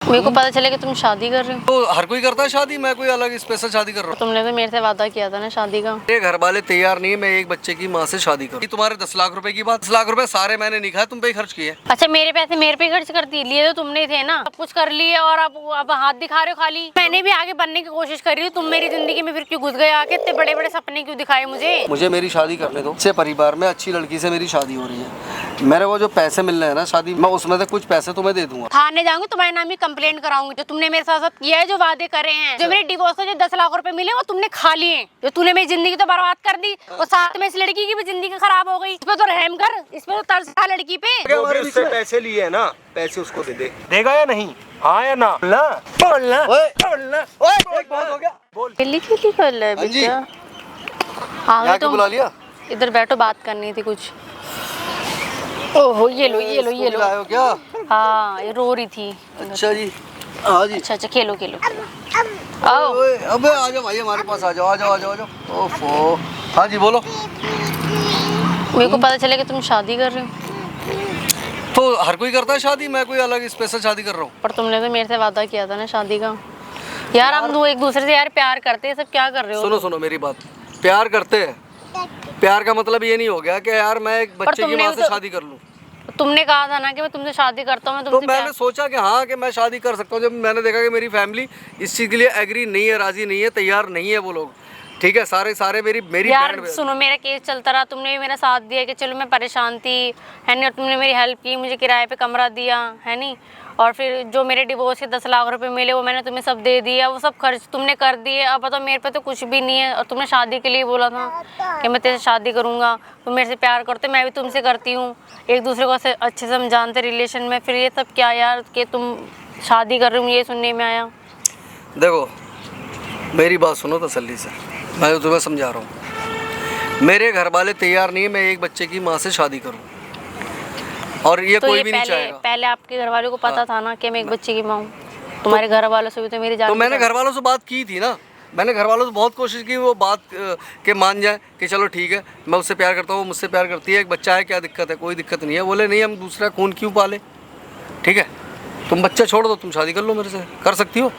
मेरे को पता चला कि तुम शादी कर रहे हो। तो हर कोई करता है शादी, मैं कोई अलग स्पेशल शादी कर रहा हूँ? तुमने तो मेरे से वादा किया था ना शादी का। मेरे घर वाले तैयार नहीं है मैं एक बच्चे की माँ से शादी करूँ। तुम्हारे 10 लाख रुपए की बात, 10 लाख रुपए सारे मैंने नहीं खाए, तुम पे ही खर्च किए। अच्छा मेरे पैसे मेरे पे खर्च करती, लिए तो तुमने थे ना, सब कुछ कर लिए और अब हाथ दिखा रहे हो खाली। मैंने भी आगे बढ़ने की कोशिश करी थी, तुम मेरी जिंदगी में फिर क्यों घुस गए आके, इतने बड़े बड़े सपने क्यों दिखाए मुझे मेरी शादी करने दो। अच्छे परिवार में अच्छी लड़की से मेरी शादी हो रही है। मेरे को जो पैसे मिल रहे हैं ना शादी, मैं उसमें से कुछ पैसे तुम्हें दे दूंगा। थाने जाऊंगी, तुम्हारे नाम की कंप्लेंट कराऊंगी। जो तुमने मेरे साथ किया है, जो वादे करे हैं, जो मेरे डिवोर्स के जो 10 लाख रुपए मिले वो तुमने खा लिए। जो तूने मेरी जिंदगी तो बर्बाद कर दी, और साथ में इस लड़की की भी जिंदगी खराब हो गई। इस पे तो रहम कर, इस पे तो तरस खा लड़की पे। उससे पैसे लिए है ना, पैसे उसको दे दे। देगा या नहीं? हाँ या ना? बोलना बोलना। बहुत हो गया। बोल। दिल्ली की कर ले बेटा। यहाँ क्यों बुला लिया? इधर बैठो, बात करनी थी कुछ। ओहो ये लो ये लो ये लो। लाए हो क्या? हाँ ये रो रही थी। अच्छा जी, हाँ जी। अच्छा खेलो खेलो आओ। अबे आ जाओ भाई, हमारे पास आ जाओ आ जाओ आ जाओ आ जाओ। ओफो। हाँ जी बोलो। मेरे को पता चला कि तुम शादी कर रहे हो। तो हर कोई करता है शादी, मैं कोई अलग स्पेशल शादी कर रहा हूँ? पर तुमने तो मेरे से वादा किया था ना शादी का। यार हम दो एक दूसरे से यार प्यार करते हैं, सब क्या कर रहे हो? सुनो सुनो मेरी बात, प्यार करते हैं, प्यार का मतलब ये नहीं हो गया कि यार मैं एक बच्चे की माँ से शादी कर लूँ। तुमने कहा था ना कि मैं तुमसे शादी करता हूँ। तो मैंने सोचा कि हाँ कि मैं शादी कर सकता हूँ। जब मैंने देखा कि मेरी फैमिली इस चीज़ के लिए एग्री नहीं है, राजी नहीं है, तैयार नहीं है वो लोग, ठीक है, सारे मेरी यार सुनो, मेरा केस चलता रहा, तुमने भी मेरा साथ दिया कि चलो मैं परेशान थी है नहीं, और तुमने मेरी हेल्प की, मुझे किराए पे कमरा दिया है नहीं, और फिर जो मेरे डिवोर्स के 10 लाख रुपए मिले वो मैंने तुम्हें सब दे दिया, वो सब खर्च तुमने कर दिए। अब बताओ मेरे पे तो कुछ भी नहीं है, और तुमने शादी के लिए बोला था कि मैं तेरे से शादी करूँगा, तुम मेरे से प्यार करते, मैं भी तुमसे करती हूँ, एक दूसरे को अच्छे से हम जानते रिलेशन में, फिर ये सब क्या यार कि तुम शादी कर रही हूँ, ये सुनने में आया। देखो मेरी बात सुनो तसल्ली से, मैं तो तुम्हें समझा रहा हूँ। मेरे घर वाले तैयार नहीं है मैं एक बच्चे की माँ से शादी करूँ, और ये तो कोई ये भी नहीं चाहेगा। पहले आपके घर वालों को पता था ना कि मैं एक बच्चे की माँ हूँ? तुम्हारे घर वालों से भी तो मेरी जान। तो मैंने घर वालों से बात की थी ना, मैंने घर वालों से बहुत कोशिश की वो बात के मान जाए कि चलो ठीक है मैं उससे प्यार करता हूँ, मुझसे प्यार करती है, एक बच्चा है, क्या दिक्कत है? कोई दिक्कत नहीं है। बोले नहीं हम दूसरा खून क्यों पाले, ठीक है तुम बच्चा छोड़ दो, तुम शादी कर लो मेरे से, कर सकती हो।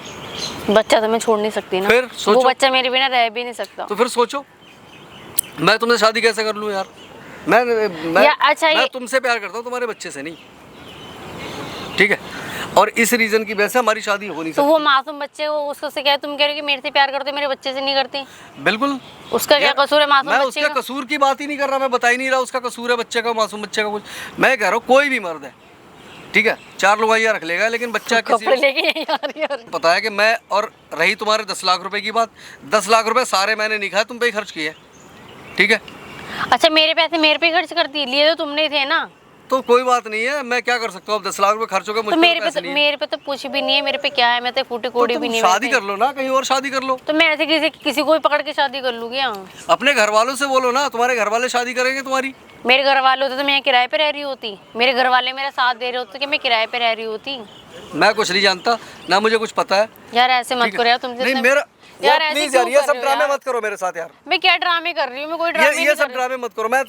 बच्चा तो मैं छोड़ नहीं सकती ना, फिर सोचो, वो बच्चा मेरे बिना रह भी नहीं सकता। तो फिर सोचो मैं तुमसे शादी कैसे कर लूँ यार? मैं तुमसे प्यार करता हूँ, तुम्हारे बच्चे से नहीं, ठीक है, और इस रीजन की वजह से हमारी शादी हो नहीं सकती। तो वो मासूम बच्चे को उसको से क्या तुम कह रहे हो कि मेरे से प्यार करते मेरे बच्चे से नहीं करती? बिल्कुल। उसका क्या कसूर है मासूम मैं बच्चे उसका कसूर की बात ही नहीं कर रहा, मैं बता ही नहीं रहा उसका कसूर है बच्चे का, मासूम बच्चे का कुछ। मैं कह रहा हूँ कोई भी मर्द है, ठीक है, 4 लुगाइयाँ रख लेगा लेकिन बच्चा किसी लेके पता है कि मैं, और रही तुम्हारे 10 लाख रुपए की बात, 10 लाख रुपए सारे मैंने नहीं खाए, तुम पे ही खर्च किए, ठीक है। अच्छा मेरे पैसे मेरे पे खर्च करती, लिए तो तुमने थे ना। तो कोई बात नहीं है, मैं क्या कर सकता हूँ? अब 10 लाख रुपए खर्च हो गए, तो मेरे पे तो कुछ भी नहीं है, मेरे पे क्या है, मैं तो फूटी कोड़ी भी नहीं है। शादी कर लो ना, कहीं और शादी कर लो। तो मैं ऐसे किसी को भी पकड़ के शादी कर लूँ क्या? अपने घर वालों से बोलो ना, तुम्हारे घर वाले शादी करेंगे तुम्हारी। मेरे घर वाले होते तो मैं किराए पे रह रही होती, मेरे घर वाले मेरा साथ दे रहे होते कि मैं किराए पे रह रही होती। मैं कुछ नहीं जानता ना, मुझे कुछ पता है यार, ऐसे मत करो यार, तुमसे नहीं मेरा यार प्लीज यार, ये सब ड्रामे मत करो मेरे साथ यार। मैं क्या ड्रामे कर रही हूँ? मैं कोई ड्रामे नहीं ये सब ड्रामे मत करो। मैं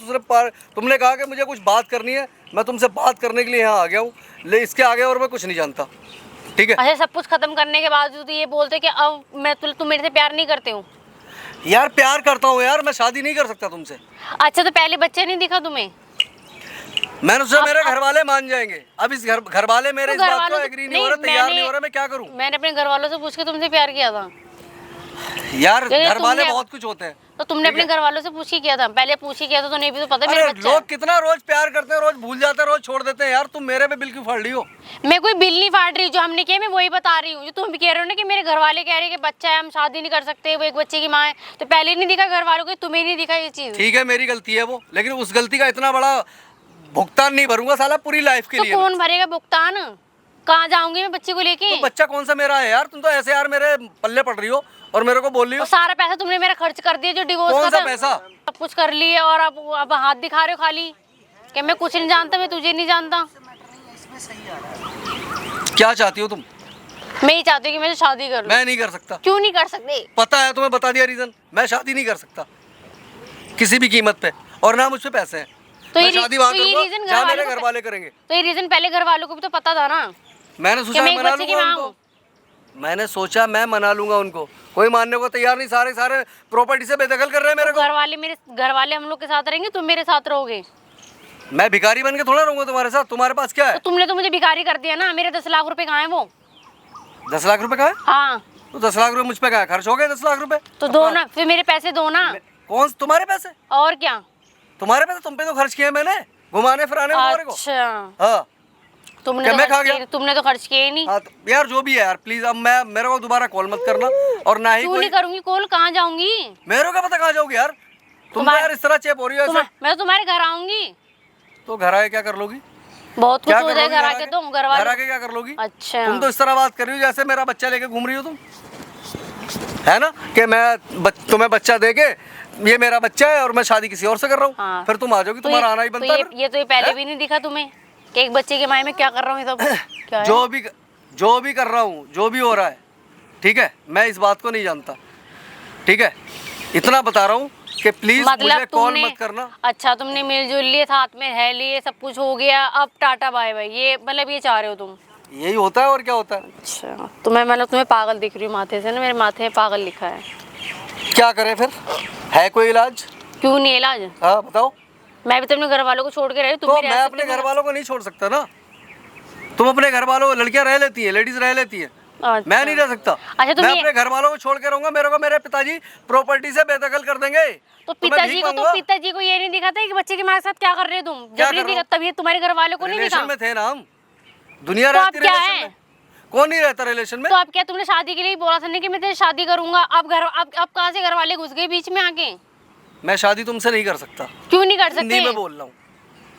तुमने कहा कि मुझे कुछ बात करनी है, मैं तुमसे बात करने के लिए यहाँ आ गया हूँ, ले इसके आगे और मैं कुछ नहीं जानता, ठीक है। अच्छा सब कुछ खत्म करने के बावजूद ये बोलते कि अब मैं तुम मेरे से प्यार नहीं करते हो? यार प्यार करता हूँ यार, मैं शादी नहीं कर सकता तुमसे। अच्छा तो पहले बच्चे नहीं दिखा तुम्हें? मैंने सोचा मेरे घर वाले मान जाएंगे, अब इस घर वाले मेरे इस बात को एग्री नहीं हो रहा, तैयार नहीं हो रहा, मैं क्या करूं? मैंने अपने घर वालों से पूछ के तुमसे प्यार किया था यार, घर वाले बहुत कुछ होते हैं। तो तुमने अपने घर वालों से पूछ ही किया था? पहले पूछ ही किया था तो नहीं भी तो पता मेरे बच्चा लोग कितना रोज प्यार करते हैं, रोज भूल जाते हैं, रोज छोड़ देते हैं यार। तुम मेरे पे बिल क्यों फाड़ रही हो? मैं कोई बिल नहीं फाड़ रही, जो हमने किया मैं वही बता रही हूँ। जो तुम भी कह रहे हो ना कि मेरे घर वाले कह रहे हैं कि बच्चा है हम शादी नहीं कर सकते, वो एक बच्चे की माँ है, तो पहले नहीं दिखा घर वालों को, तुम्हें नहीं दिखा ये चीज? ठीक है मेरी गलती है वो, लेकिन उस गलती का इतना बड़ा भुगतान नहीं भरूंगा साला पूरी लाइफ के लिए। कौन भरेगा भुगतान? कहाँ जाऊंगी मैं बच्चे को लेके? तो बच्चा कौन सा मेरा है यार? तुम तो ऐसे यार मेरे पल्ले पड़ रही हो और मेरे को बोल रही हो। सारा पैसा तुमने मेरा खर्च कर दिया, जो डिवोर्स कौन का सा पैसा? सब कुछ कर लिए, और अब हाथ दिखा रहे हो खाली कि मैं कुछ नहीं जानता, मैं तुझे नहीं जानता। क्या चाहती हो तुम? मैं ही चाहती हूँ कि मैं शादी कर लूं। मैं नहीं कर सकता। क्यों नहीं कर सकते? पता है तुम्हें, बता दिया रीजन। मैं शादी नहीं कर सकता किसी भी कीमत पे, और ना मुझ पे पैसे हैं। तो मैं शादी वहाँ करूंगा जहाँ मेरे घर घर वाले करेंगे। तो ये रीजन पहले घर वालों को भी तो पता था ना। मैंने सोचा मैं एक मना बच्चे की लूंगा माँ उनको। हूँ। मैंने सोचा मैं मना लूंगा उनको, कोई मानने को तैयार नहीं, सारे सारे प्रॉपर्टी से बेदखल कर रहे हैं मेरे को। घर वाले हम लोग के साथ रहेंगे, तुम मेरे साथ रहोगे? मैं भिखारी बन के थोड़ा रहूंगा तुम्हारे साथ, तुम्हारे पास क्या तो है? तुमने तो मुझे भिखारी कर दिया ना। मेरे 10 लाख रुपए कहाँ है वो? 10 लाख रुपए का है? हाँ तो 10 लाख रुपए मुझ पे कहाँ खर्च हो गए? 10 लाख रुपए तो दो ना, फिर मेरे पैसे दो ना। कौन तुम्हारे पैसे? और क्या? तुम्हारे पैसे तुम पे तो खर्च किए हैं मैंने, घुमाने फिराने में तुम्हारे को। अच्छा, हाँ तुमने क्या तो मैं खर्च खा गया? किए, तुमने तो खर्च किए ही नहीं। हाँ तो यार जो भी है यार प्लीज, अब मैं मेरे को दोबारा कॉल मत करना, और ना ही क्यों कोई। नहीं करूंगी कॉल? कहाँ जाऊंगी? मेरे को क्या पता कहाँ जाओगी यार, तुम तो तुम्हारे- यार इस तरह चेप हो रही हो ऐसे। मैं तो तुम्हारे घर आऊंगी। तो घर आके क्या कर लोगी? बहुत कुछ क्या हो कर जाए लोगी घर आके, तो घर घर वाले। आके क्या कर लोगी? अच्छा, तुम तो इस तरह बात कर रही हो जैसे मेरा बच्चा लेके घूम रही हो तुम, है ना, कि मैं तुम्हें बच्चा देके ये मेरा बच्चा है और मैं शादी किसी और से कर रहा हूँ। हाँ। फिर तुम आ जाओगी, तुम्हारा आना ही तो बनता है। ये तो ये पहले भी नहीं दिखा तुम्हें कि एक बच्चे के मायने में क्या कर रहा हूँ? ये सब क्या है? जो भी कर रहा हूँ, जो भी हो रहा है, ठीक है, मैं इस बात को नहीं जानता, ठीक है, इतना बता रहा हूँ कि प्लीज मुझे कॉल मत करना। अच्छा, तुमने मिलजुल लिए, साथ में रह लिए, सब कुछ हो गया, अब टाटा बाय बाय, ये मतलब ये चाह रहे हो तुम? यही होता है और क्या होता है। अच्छा, तो मैं मतलब तुम्हें पागल दिख रही हूँ माथे से ना? मेरे माथे में पागल लिखा है। क्या करें फिर, है कोई इलाज? क्यों नहीं इलाज? हाँ बताओ। मैं भी तो अपने घर वालों को छोड़ के रही हूँ, तुम तो भी रह मैं सकते अपने हो। घर वालों को नहीं छोड़ सकता ना, तुम अपने घर वालों, लड़कियां रह लेती है, लेडीज रह लेती है, अच्छा। मैं नहीं रह सकता। अच्छा, तुम मैं ये- अपने घर वालों को छोड़ के रहूंगा, मेरे को मेरे पिताजी प्रॉपर्टी से बेदखल कर देंगे। तो मैं पिताजी भीख को मांगूंगा। पिताजी को ये नहीं दिखा था कि बच्चे के माँ के साथ क्या कर रहे हो तुम? क्या जब कर नहीं रहा दिखा, तब ये तुम्हारे घर वालों को नहीं रिलेशन दिखा? में थे ना हम, दुनिया तो अब रहती क्या रिलेशन है? में, कौन नहीं रहता रिलेशन में? तो अब क्या तुमने शादी के लिए बोला था ना कि मैं तेरी शादी करूंगा? अब कहाँ से घर वाले घुस गए बीच में आके? मैं शादी तुमसे नहीं कर सकता, क्यों नहीं कर हिंदी सकते? में बोल रहा हूँ,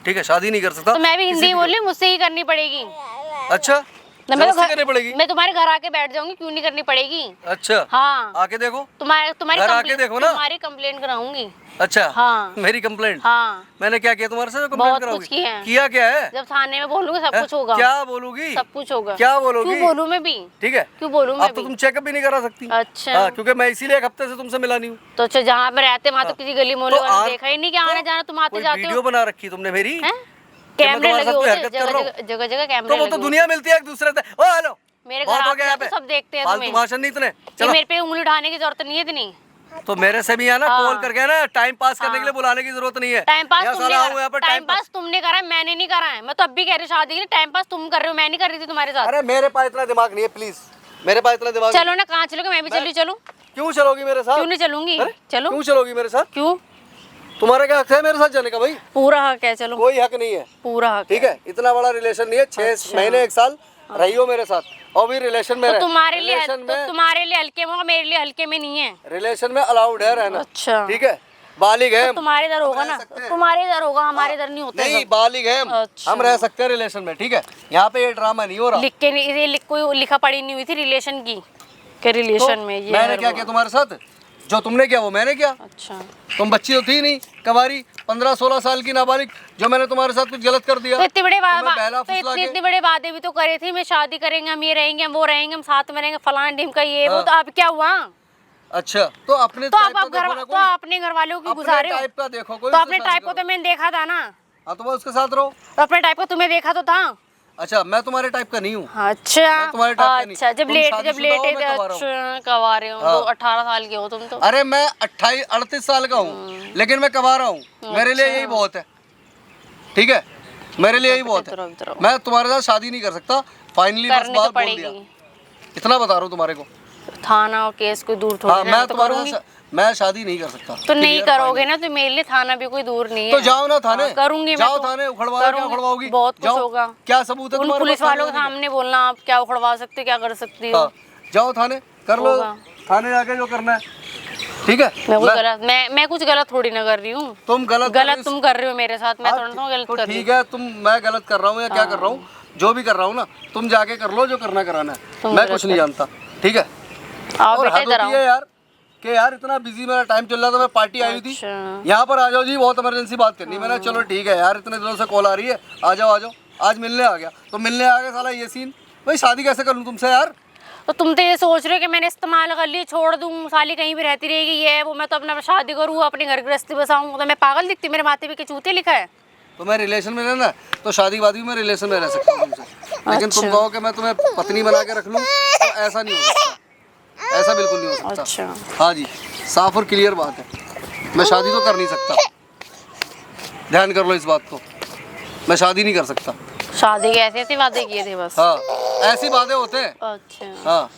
ठीक है, शादी नहीं कर सकता। तो मैं भी किसी हिंदी भी बोल रही हूँ, मुझसे ही करनी पड़ेगी। अच्छा, ना मैं तो जबरदस्ती करनी पड़ेगी। मैं तुम्हारे घर आके बैठ जाऊंगी, क्यों नहीं करनी पड़ेगी? अच्छा हाँ, आके देखो, तुम्हारी घर आके देखो ना। तुम्हारी कंप्लेंट कराऊंगी। अच्छा हाँ। मेरी कंप्लेंट? हाँ, मैंने क्या किया तुम्हारे से जो कंप्लेंट बहुत कराओगी? कुछ किया है। किया क्या है? जब थाने में बोलूंगी सब हैं? कुछ होगा। क्या बोलूगी? सब कुछ होगा। क्या बोलोगी? क्यों बोलूं मैं भी? ठीक है, क्यों बोलूं मैं अब तो भी? तुम चेकअप भी नहीं करा सकती। अच्छा। हाँ, क्योंकि मैं इसीलिए एक हफ्ते से तुमसे मिला नहीं हूँ। तो अच्छा, जहाँ पे रहते वहाँ तो किसी गली मोहल्ले तो वालों आ- ने देखा ही नहीं कि आना जाना तुम आते कोई जाते वीडियो हो? बना रखी तुमने मेरी? हैं? कि मैं कैमरे तुम्हारे लगे साथ कोई होते, हरकत कर रहा हूँ? जगह जगह तो कैमरे वो लगे तो होते। दुनिया मिलती है एक दूसरे से। ओ हेलो, मेरे घर बहुत हो आते गया यहाँ जाते पे, सब देखते हैं फालतू तुम्हें। भाषण नहीं इतने। ये चलो मेरे पे उंगली उठाने की जरूरत नहीं है इतनी। तो मेरे से भी है ना, हाँ। कॉल करके ना टाइम पास करने हाँ। के लिए बुलाने की जरूरत नहीं है। टाइम पास यहाँ तुमने साला आऊं यहाँ पर करा, टाइम पास। तुमने करा है, मैंने नहीं करा है। मैं तो अब भी कह रही हूँ शादी के लिए टाइम पास तुम कर रहे हो, मैं नहीं कर रही थी तुम्हारे साथ। अरे मेरे पास इतना दिमाग नहीं है, प्लीज मेरे पास इतना दिमाग चलो ना, कहाँ चलोगे? मैं भी चली चलूं? क्यों चलोगी मेरे साथ? क्यों नहीं चलूंगी? अरे, चलो। क्यों चलोगी मेरे साथ? क्यों? तुम्हारा क्या हक है मेरे साथ जाने का भाई? पूरा हक है, चलो। कोई हक नहीं है, पूरा हक ठीक है, इतना बड़ा रिलेशन नहीं है, 6 महीने 1 साल रही हो मेरे साथ और भी रिलेशन में तो रहे। तुम्हारे लिए रिलेशन तो में, तुम्हारे लिए हल्के में होगा, मेरे लिए हल्के में नहीं है। रिलेशन में अलाउड है रहना। अच्छा। ठीक है, बालिग है तो हम। तुम्हारे इधर होगा रह ना, सकते हैं। तुम्हारे इधर होगा, हमारे इधर नहीं होता नहीं, सब। बालिग है हम। अच्छा। हम रह सकते हैं रिलेशन में, ठीक है, यहाँ पे ये ड्रामा नहीं हो रहा। लिख के नहीं, ये कोई लिखा पढ़ी नहीं हुई थी रिलेशन की, के रिलेशन में ये मैंने है क्या वो। किया तुम्हारे साथ? जो तुमने किया वो मैंने किया। अच्छा, तुम बच्ची तो थी नहीं, कवारी 15-16 साल की नाबालिग, जो मैंने तुम्हारे साथ कुछ गलत कर दिया। तो इतने बड़े तुम्हें बहला तो फुसला के- इतने बड़े वादे भी तो करे थे, मैं शादी करेंगे, हम ये रहेंगे, हम वो रहेंगे, हम साथ में रहेंगे, फलाना ढिमका ये वो। हाँ। तो अब क्या हुआ? अच्छा, तो अपने तो टाइप अब का देखो ना तो कोई। अपने घर वालों की अपने गुजारे हो। टाइप का देखो कोई, तो उससे अपने शादी टाइप को करो। तो मैंने देखा था ना। हाँ तो मैं उसके साथ रहो। तो अपने टाइप को तुम्हें देखा तो था। अच्छा, मैं तुम्हारे टाइप का नहीं हूँ। अच्छा, तुम्हारे टाइप का नहीं। अच्छा, जब तुम लेटे शादीशुदा हो, मैं थे। कवा रहा हूँ। अच्छा, कवा रहे हो। हाँ। 18 साल के हो तुम तो। अरे मैं 28-38 साल का हूँ, लेकिन मैं कमा रहा हूँ, मेरे लिए यही बहुत है, ठीक है, मेरे लिए यही बहुत इधर है। इधर मैं तुम्हारे साथ शादी नहीं कर सकता, फाइनली बस करनी तो बात बोल दिया, पड़ेगी। इतना बता रहा हूँ तुम्हारे को। थाना और केस कोई दूर थोड़ी हाँ, ना, मैं तो तुम्हारे करूंगी। साथ मैं शादी नहीं कर सकता। तो नहीं Clear, करोगे final। ना, तो मेरे लिए थाना भी कोई दूर नहीं है। तो जाओ ना थाने। हाँ, करूंगी मैं जाओ तो। थाने, उखड़वाओ, क्या करूंगी। उखड़वाओगी? बहुत कुछ जाओ। होगा। क्या सबूत है उन तुम्हारे पुलिस पास वालों के थाने जाने सामने बोलना आप क्या उखड़वा सकते हो, क्या कर सकती का? हो। हाँ, जाओ थाने, कर लो, होगा। थाने जाके जो करना है, ठीक है। मैं कुछ गलत थोड़ी ना कर रही हूँ। तुम गलत तुम कर रहे हो मेरे साथ, मैं हाँ, थोड़ा सा गलत तो कर रही ठीक है, मैं गलत कर रहा हूँ या क्या कर रहा हूँ, जो भी कर रहा हूँ ना, तुम जाके कर लो जो करना कराना है, तुम मैं गलत कुछ नहीं जानता, ठीक है। हूँ। आओ और बेटा हद इधर होती आओ। है यार कि यार इतना बिजी मेरा टाइम चल रहा था, मैं पार्टी आई हुई थी, अच्छा। यहाँ पर आ जाओ जी, बहुत इमरजेंसी बात करनी। मैंने चलो ठीक है यार, इतने दिनों से कॉल आ रही है, आ जाओ, आज मिलने आ गया। तो मिलने आ गया, साला ये सीन, भाई शादी कैसे कर लूँ तुमसे यार? तो तुम तो ये सोच रहे हो कि मैंने इस्तेमाल कर ली, छोड़ दूँ, साली कहीं भी रहती रहेगी, ये है वो, मैं तो अपना शादी करूँ, अपनी घर गृहस्थी बसाऊँ। तो मैं पागल दिखती? मेरे माथे पे के चूते लिखा है। तो मैं रिलेशन में रहना, तो शादी के बाद भी मैं रिलेशन में रह सकता हूँ तुमसे। लेकिन तुम कहो कि मैं तुम्हें पत्नी बना के रख लूँ, तो ऐसा नहीं हो सकता, ऐसा बिल्कुल नहीं हो सकता। अच्छा। हाँ जी, साफ और क्लियर बात है। मैं शादी तो कर नहीं सकता, ध्यान कर लो इस बात को, मैं शादी नहीं कर सकता। शादी के ऐसे ऐसे वादे किए थे बस? हाँ, ऐसी बातें होते हैं। अच्छा। हाँ,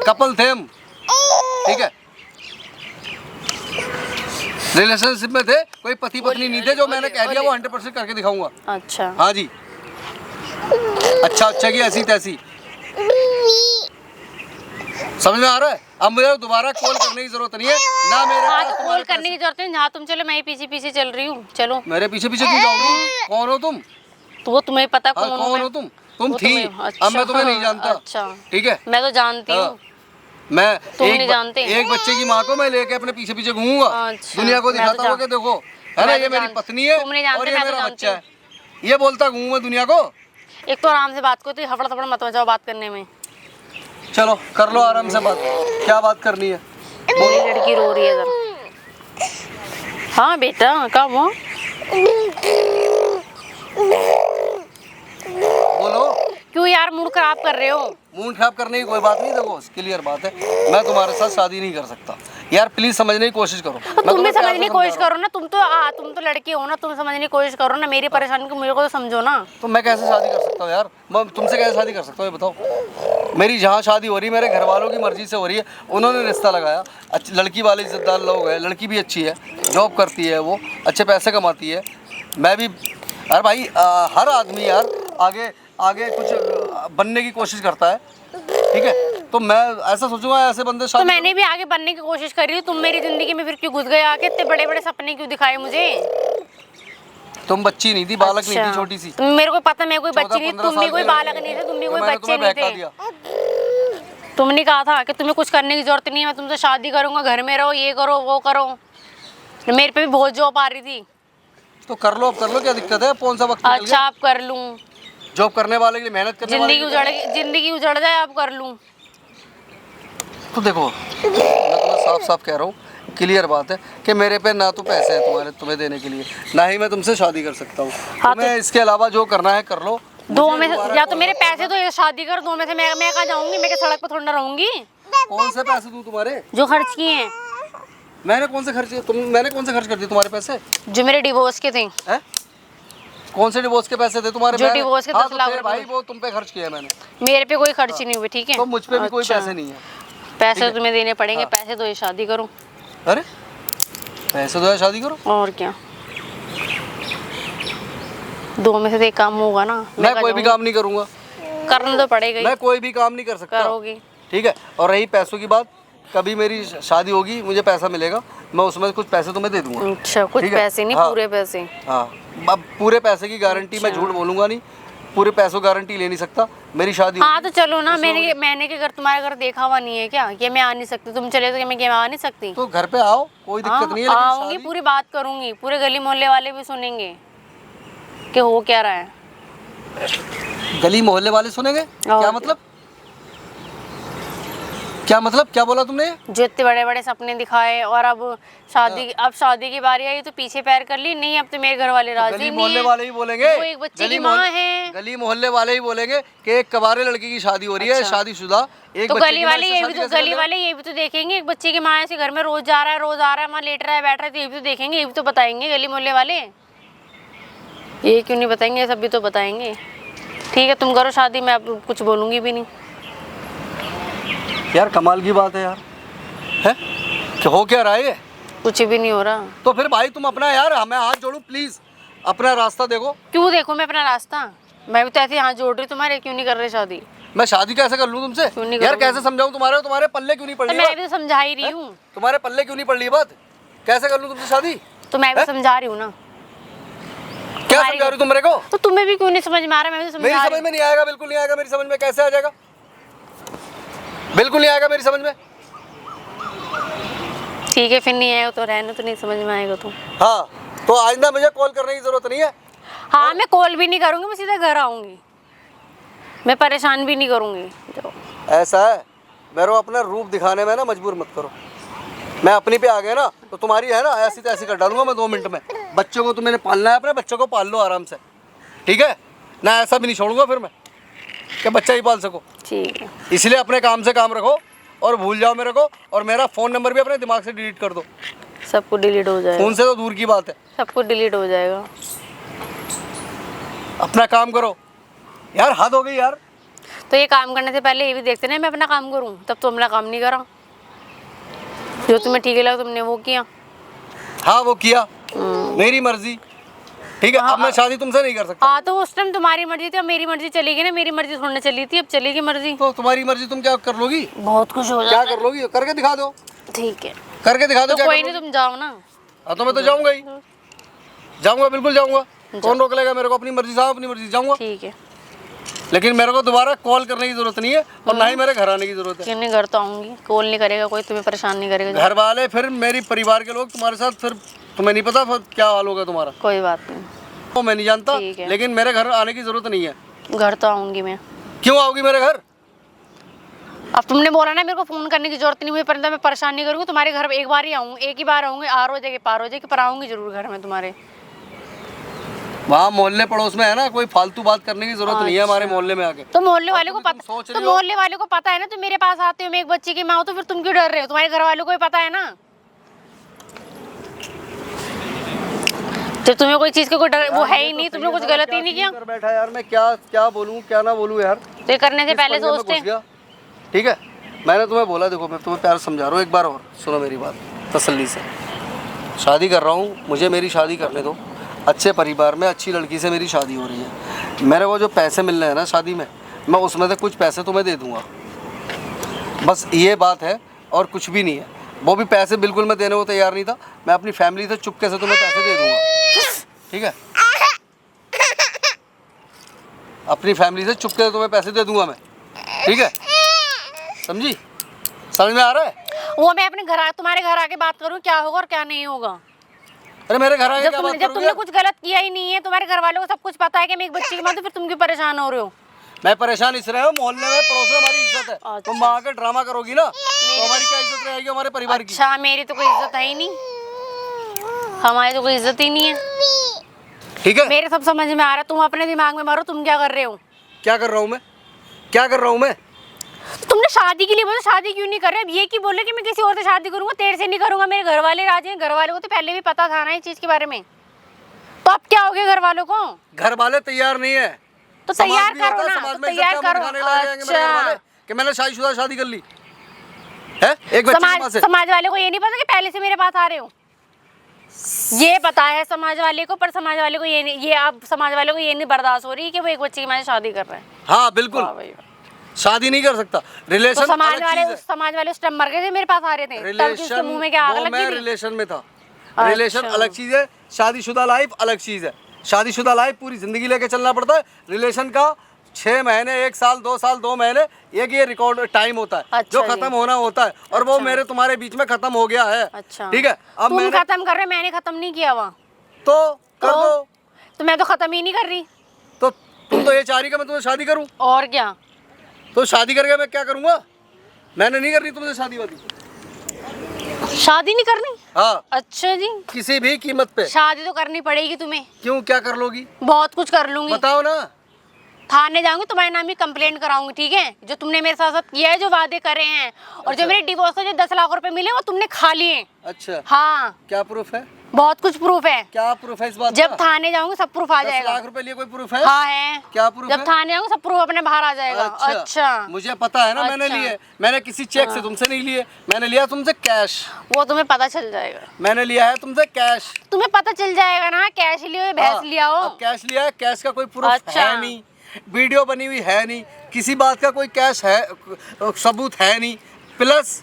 कपल थे हम, ठीक है, रिलेशनशिप में थे, कोई पति पत्नी नहीं थे। जो मैंने कह दिया वो 100% करके दिखाऊंगा। अच्छा। हाँ जी, अच्छा की ऐसी तैसी, समझ में आ रहा है? अब मुझे दोबारा कॉल करने की जरूरत नहीं है ना मेरे हाँ, पास तो तुम्हारे कॉल करने की जरूरत नहीं, जहाँ तुम चलो मैं ही पीछे पीछे चल रही हूँ, चलो। मेरे पीछे पीछे क्यों जाओगी? कौन हो तुम? तो वो तुम्हें पता हाँ, कौन कौन मैं? हो तुम? तुम वो थी, तुम्हें- अब मैं तुम्हें नहीं अच्छा, जानता। अच्छा। ठीक है, मैं तो जानती हाँ। हूँ। मैं तुम नहीं जानते? एक बच्चे की माँ को मैं लेके अपने पीछे पीछे घूमूंगा, अच्छा, दुनिया को मैं तो दिखाता हूँ कि देखो, है ना, मैं ये तो मेरी पत्नी है तुम नहीं जानते, और ये मैं तो मेरा जानती बच्चा है, ये बोलता घूमूंगा दुनिया को। एक तो आराम से बात करो, तो हफड़ा थपड़ा मत मचाओ बात करने में। चलो कर लो आराम से बात, क्या बात करनी है? मेरी लड़की रो रही है इधर। हाँ बेटा, कब हो? बोलो। क्यों यार मूड खराब कर रहे हो? मूड खराब करने की कोई बात नहीं, देखो क्लियर बात है, मैं तुम्हारे साथ शादी नहीं कर सकता। यार प्लीज समझने की कोशिश करो। तो तुम भी समझने की कोशिश करो ना, तुम तो लड़के हो ना, तुम समझने की कोशिश करो ना, मेरी परेशानी को मेरे को तो समझो ना। तो मैं कैसे शादी कर सकता हूँ यार? मैं तुमसे कैसे शादी कर सकता हूँ ये बताओ? मेरी जहाँ शादी हो रही है मेरे घर वालों की मर्जी से हो रही है, उन्होंने रिश्ता लगाया, लड़की वाले इज्जतदार लोग हैं, लड़की भी अच्छी है, जॉब करती है, वो अच्छे पैसे कमाती है, मैं भी। अरे भाई हर आदमी यार आगे आगे कुछ बनने की कोशिश करता है, ठीक है, तो मैं ऐसा सोचूंगा ऐसे बंदे तो मैंने भी आगे बनने की कोशिश करी हूँ, तुम मेरी जिंदगी में फिर क्यों घुस गए आके? इतने बड़े बड़े सपने क्यों दिखाए मुझे? तुम बच्ची नहीं थी, बालक नहीं थी, छोटी सी। मेरे को पता, मैं कोई बच्ची नहीं, तुम भी कोई बालक नहीं थे, तुम भी कोई बच्चे नहीं थे। तुमने कहा था कि तुम्हें कुछ करने की जरूरत नहीं है, मैं तुमसे शादी करूंगा, घर में रहो, ये करो वो करो। मेरे पे भी बहुत जॉब आ रही थी। तो कर लो, अब कर लो, क्या दिक्कत है? कौन सा वक्त? अच्छा आप कर लूं? जॉब करने वाले के लिए, मेहनत करने वाले के लिए। जिंदगी उजड़ जाए आप कर लूं? तो देखो मैं तुम्हें साफ साफ कह रहा हूँ, क्लियर बात है कि मेरे पे ना तो पैसे हैं तुम्हें देने के लिए, ना ही मैं तुमसे शादी कर सकता हूँ। हाँ, तुम्हें इसके अलावा जो करना है कर लो। दो में से या तो मेरे पैसे दो या शादी कर, दो में से मैं कहाँ जाऊंगी? मैं क्या सड़क पर थोड़ी ना रहूंगी? कौन से पैसे दूं तुम्हारे? जो खर्च किए हैं। मैंने कौन से खर्च कर दिए तुम्हारे पैसे? जो मेरे डिवोर्स के थे। हैं? कौन से डिवोर्स के पैसे थे तुम्हारे? जो डिवोर्स के 10 लाख रुपए भाई वो तुम पे खर्च किया मैंने। मेरे पे कोई खर्च नहीं हुए, ठीक है? तो मुझ पे भी कोई अच्छा। पैसे नहीं है। पैसे तुम्हें देने पड़ेंगे, पैसे दो, ये शादी करो। अरे पैसे दो या शादी करो, और क्या? दो में से एक काम होगा ना। मैं कोई भी काम नहीं करूंगा। करना तो पड़ेगा ही। मैं कोई भी काम नहीं कर सकता। करोगी। ठीक है, और रही पैसों की बात, कभी मेरी शादी होगी, मुझे पैसा मिलेगा, मैं उसमें कुछ पैसे तुम्हें दे दूंगा। अच्छा, कुछ ठीक है? पैसे नहीं, हाँ। पूरे पैसे? हाँ, अब पूरे पैसे की गारंटी मैं झूठ बोलूंगा नहीं, पूरे पैसों गारंटी ले नहीं सकता। मेरी शादी हाँ होगी, तो चलो ना, मैंने के घर तुम्हारे घर देखा हुआ नहीं है क्या? कि मैं आ नहीं सकती, तुम चले तो मैं आ नहीं सकती? तो घर पे आओ, कोई दिक्कत नहीं है, लेकिन आऊंगी, शादी- पूरी बात करूंगी, पूरे गली मोहल्ले वाले भी सुनेंगे कि हो क्या रहा है। गली मोहल्ले वाले सुनेंगे? क्या मतलब? क्या मतलब? क्या बोला तुमने? जो इतने बड़े बड़े सपने दिखाए और अब शादी की बारी आई तो पीछे पैर कर ली। नहीं, अब तो मेरे घर वाले राजी गली नहीं मोहल्ले है। वाले ही बोलेंगे, वो एक बच्चे की माँ है। गली मोहल्ले वाले ही बोलेंगे कि एक कबारे लड़की की शादी हो रही है, शादीशुदा एक तो बच्चे गली की माँ वाले इससे ये भी शादी तो कैसे कर लेगा? ये भी तो देखेंगे, एक बच्चे की माँ ऐसे घर में रोज जा रहा है, रोज आ रहा है, वहाँ लेट रहा है, बैठ रहा है, तो ये भी तो देखेंगे, ये भी तो बताएंगे गली मोहल्ले वाले। ये क्यों नहीं बताएंगे? सब भी तो बताएंगे। ठीक है, तुम करो शादी, मैं अब कुछ बोलूंगी भी नहीं। यार कमाल की बात है यार, है कि हो क्या रहा है ये? कुछ भी नहीं हो रहा। तो फिर भाई तुम अपना, यार मैं हाथ जोड़ू प्लीज, अपना रास्ता देखो। क्यों देखो मैं अपना रास्ता? मैं भी तो ऐसे हाथ जोड़ रही, तुम्हारे क्यों नहीं कर रहे शादी? मैं शादी कैसे कर लूं तुमसे? क्यों नहीं यार करोगे? कैसे समझाऊं तुम्हारे पल्ले क्यों नहीं पड़ तो रही मैं बात? भी तो समझा ही रही हूँ। तुम्हारे पल्ले क्यों नहीं पड़ रही बात? कैसे कर लूं तुमसे शादी? तो मैं भी समझा रही हूँ ना। क्या समझा रही हो तुम मेरे को? तो तुम्हें भी क्यों नहीं समझ में आ रहा? मैं भी तो मेरी समझा समझ रही में नहीं आएगा, बिल्कुल नहीं आएगा मेरी समझ में। कैसे आ जाएगा? बिल्कुल नहीं आएगा मेरी समझ में। हूँ। ठीक है, फिर नहीं आएगा तो रहने, तो नहीं समझ में आएगा तो। हाँ, तो आइंदा मुझे कॉल करने की जरूरत नहीं है। हाँ, मैं कॉल भी नहीं करूँगी, मैं सीधा घर आऊँगी, मैं परेशान भी नहीं करूँगी। ऐसा है, मेरे को अपना रूप दिखाने में ना मजबूर मत करो। मैं अपनी पे आ गया ना तो तुम्हारी है ना ऐसी तैसी कर डालूंगा मैं 2 मिनट में। बच्चों को तुम्हें पालना है, अपने बच्चों को पाल लो आराम से, ठीक है ना? ऐसा भी नहीं छोड़ूंगा फिर मैं। कि बच्चा ही पाल सको। ठीक है, इसलिए अपने काम से काम रखो और भूल जाओ मेरे को, और मेरा फ़ोन नंबर भी अपने दिमाग से डिलीट कर दो। सब कुछ डिलीट हो जाएगा, फ़ोन से तो दूर की बात है। सब कुछ डिलीट हो जाएगा। अपना काम करो यार, हद हो गई यार। तो ये काम करने से पहले ये भी देखते ना मैं अपना काम करूँ, तब तो अपना काम नहीं करा। जो तुम्हें ठीक लगा तुमने वो किया। हाँ वो किया, मेरी मर्जी, ठीक है। अब मैं शादी तुमसे नहीं कर सकता। हाँ तो उस टाइम तुम्हारी मर्जी थी, अब मेरी मर्जी चलेगी ना, मेरी मर्जी थोड़ी ना चली थी, अब चलेगी मर्जी। तो तुम्हारी मर्जी, तुम क्या कर लोगी? बहुत खुश हो क्या जाता कर लोगी? करके दिखा दो, ठीक है, करके दिखा दो। तो क्या कोई कर नहीं, लोगी? तुम जाओ ना। हाँ तो मैं तो जाऊंगा ही, जाऊंगा, बिल्कुल जाऊंगा। कौन रोक लेगा मेरे को? अपनी मर्जी साहब, अपनी मर्जी जाऊंगा। ठीक है, लेकिन मेरे को दोबारा कॉल करने की जरूरत नहीं है, और ना ही मेरे घर आने की जरूरत है। क्यों नहीं, घर तो आऊंगी, कॉल नहीं करेगा कोई, तुम्हें परेशान नहीं करेगा। घर वाले फिर मेरी परिवार के लोग तुम्हारे साथ, फिर तुम्हें नहीं पता फिर क्या हाल होगा तुम्हारा। कोई बात नहीं, वो मैं नहीं जानता, ठीक है। लेकिन मेरे घर आने की जरूरत नहीं है। घर तो आऊंगी मैं। क्यों आओगी मेरे घर? अब तुमने बोला ना मेरे को फोन करने की जरूरत नहीं हुई, परंतु मैं परेशान नहीं करूंगी तुम्हारे घर। एक बार ही आऊंगी, एक ही बार आऊंगी, आर हो जाएगी पार हो जाएगी, पर आऊंगी जरूर घर में तुम्हारे। वहाँ मोहल्ले पड़ोस में है ना, कोई फालतू बात करने की जरूरत नहीं है हमारे मोहल्ले में आके। तो मोहल्ले वाले को तुम पता, सोच तो रही हो- मोहल्ले वाले को पता है ना, तुम मेरे पास आते हो, मैं एक बच्चे की माँ हूं, तो फिर तुम क्यों डर रहे हो? तुम्हारे घर वालों को भी पता है ना। जब तुम्हें कोई चीज का कोई डर वो है ही नहीं, तुमने कुछ गलत ही नहीं किया, कर बैठा यार, मैं क्या क्या बोलूँ क्या ना बोलूँ यार। तो ये करने से किस पहले पंगे में सोचते। घुस गया? ठीक है, मैंने तुम्हें बोला, देखो मैं तुम्हें प्यार समझा रहा हूँ, एक बार और सुनो मेरी बात तसल्ली से। शादी कर रहा हूँ, मुझे मेरी शादी करने दो। अच्छे परिवार में अच्छी लड़की से मेरी शादी हो रही है। मेरे को जो पैसे मिल रहे हैं ना शादी में, मैं उसमें से कुछ पैसे तुम्हें दे दूँगा, बस ये बात है, और कुछ भी नहीं है। वो भी पैसे बिल्कुल मैं देने को तैयार नहीं था, मैं अपनी फैमिली से चुपके से तुम्हें पैसे दे दूँगा, ठीक है। अपनी फैमिली से चुपके से तुम्हें पैसे दे दूँगा मैं, ठीक है, समझी? समझ में आ रहा है? वो मैं अपने घर तुम्हारे घर आके बात करूँ क्या होगा और क्या नहीं होगा। अरे मेरे घर आके जब क्या तुमने बात जब करोगे? तुमने कुछ गलत किया ही नहीं है, तुम्हारे घर वालों को सब कुछ पता है कि मैं एक बच्ची की माँ, तो फिर तुम क्यों परेशान हो रहे हो? मैं परेशान इसलिए हूँ, मोहल्ले में पड़ोस में हमारी इज्जत है। अच्छा। तुम वहाँ के ड्रामा करोगी ना, तो हमारी क्या इज्जत रहेगी हमारे परिवार की? अच्छा, मेरी तो कोई इज्जत है ही नहीं, हमारी तो कोई इज्जत ही नहीं है। ठीक है, मेरे सब समझ में आ रहा है, तुम अपने दिमाग में मारो, तुम क्या कर रहे हो? क्या कर रहा हूँ मैं? क्या कर रहा हूँ मैं? तो तुमने शादी के लिए बोला, शादी क्यों नहीं कर रहे? अब ये की बोले कि मैं किसी और से शादी करूंगा, तेरे से नहीं करूंगा। मेरे घर वाले राजी हैं, घर वालों को तो पहले भी पता था ना इस चीज के बारे में, तो अब क्या हो गया घर वालों को? घर वाले तैयार नहीं है, तो समाज तैयार भी करो होता है, ना, समाज तो में इज्जत तैयार क्या करो। दिखाने लग जाएंगे मेरे घर वाले अच्छा, कि मैंने शादीशुदा शादी कर ली है एक बच्चे के पास से। समाज वाले को ये नहीं पता कि पहले से मेरे पास आ रहे हो? ये पता है समाज वाले को, पर समाज वाले को ये नहीं, ये अब समाज वाले को ये नहीं बर्दाश्त हो रही कि वो एक बच्चे की माँ से शादी कर रहे हैं। हाँ बिल्कुल, वाह भाई वाह। शादी नहीं कर सकता। रिलेशन तो समाज अलग वाले चीज है। समाज वाले उस टाइम मर गए थे, मेरे पास आ रहे थे, तब उसके मुंह में क्या आग वो लगी मैं थी? रिलेशन में था। अच्छा। रिलेशन अलग चीज है, शादीशुदा लाइफ अलग चीज है। शादीशुदा लाइफ पूरी जिंदगी लेके चलना पड़ता है। रिलेशन का 6 महीने, 1 साल, 2 साल, 2 महीने, ये रिकॉर्ड टाइम होता है, अच्छा जो जी। खत्म होना होता है, और वो मेरे तुम्हारे बीच में खत्म हो गया है। अच्छा, ठीक है, अब तुम मैंने खत्म कर रहे, मैंने खत्म नहीं किया वहाँ, तो कर दो। तो मैं तो खत्म ही नहीं कर रही। तो तुम तो ये चाह रही कि मैं तुमसे शादी करूं, और क्या? तो शादी करके मैं क्या करूंगा? मैंने नहीं करनी तुमसे शादी वादी। शादी नहीं करनी? हाँ, अच्छा जी, किसी भी कीमत पे। शादी तो करनी पड़ेगी तुम्हें। क्यों, क्या कर लोगी? बहुत कुछ कर लूंगी, बताओ ना। थाने जाऊंगी, तुम्हारे नाम की कंप्लेंट कराऊंगी, ठीक है? जो तुमने मेरे साथ साथ किया है, जो वादे करे हैं, और जो मेरे डिवोर्स के जो 10 लाख रुपए मिले वो तुमने खा लिए। अच्छा, हाँ, क्या प्रूफ है? बहुत कुछ प्रूफ है। क्या प्रूफ है इस बात जब का? थाने जाऊंगी सब प्रूफ आ 10 जाएगा। लाख रुपए लिए कोई प्रूफ है? हाँ है। क्या प्रूफ जब है? थाने जाऊंगी सब प्रूफ अपने बाहर आ जाएगा। अच्छा, मुझे पता है ना, मैंने अच्छा। लिए। मैंने किसी चेक से तुमसे नहीं लिए, मैंने लिया तुमसे कैश। वो तुम्हें पता चल जाएगा। मैंने लिया है तुमसे कैश। तुम्हें पता चल जाएगा ना, कैश लियो भैंस लिया हो। अब कैश लिया है, कैश का कोई प्रूफ अच्छा। है नहीं, वीडियो बनी हुई है नहीं, किसी बात का कोई कैश है, सबूत है नहीं। प्लस